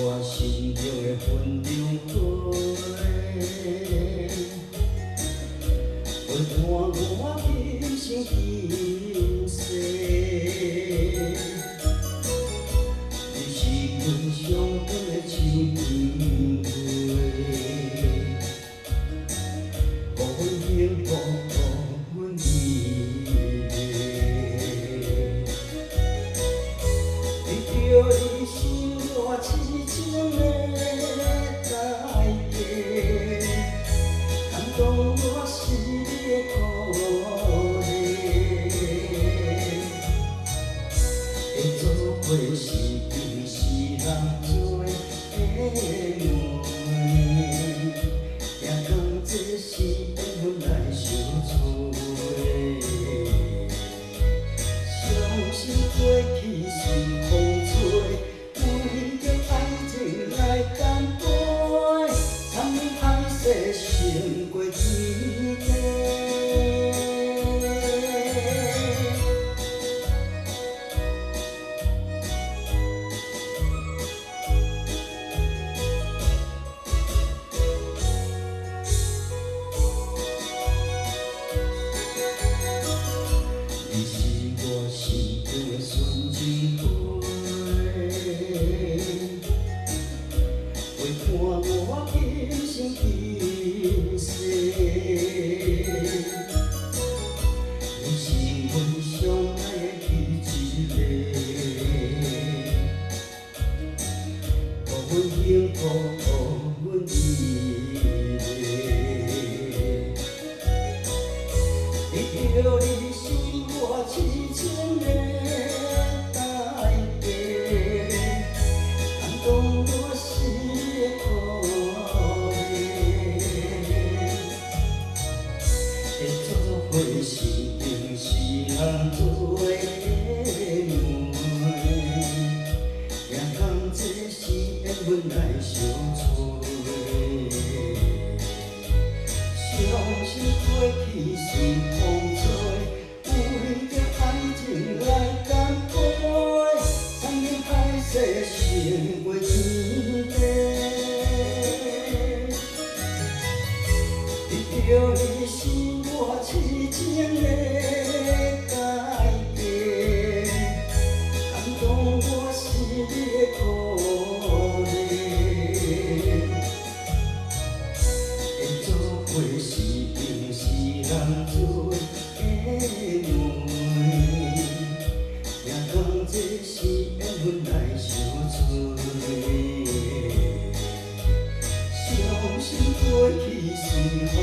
我心中的分量花，陪伴我今生今世。你是阮上长的青梅，互阮幸福，互阮美丽。为着你心我痴情的代价，感动我是你的苦泪。会做伙是今世人做的梦，也讲这是缘分来相随。相信过去是风吹，为着爱情来干杯，参与歹势胜过天地。你是我心中的纯情花，陪伴我今生今世。你是阮上爱的其一个，互阮幸福，互阮美丽。为着你心我痴情的代价，感动我是你的苦泪。会做伙是今世人做的梦，也讲这是缘分来相随。相信过去是风吹，为着爱情来干杯，参与歹势胜过天地。为着你是我痴情的代价，感动我是你的苦泪。会做伙是今世人做的梦，也讲这是缘分来相随。相信过去是风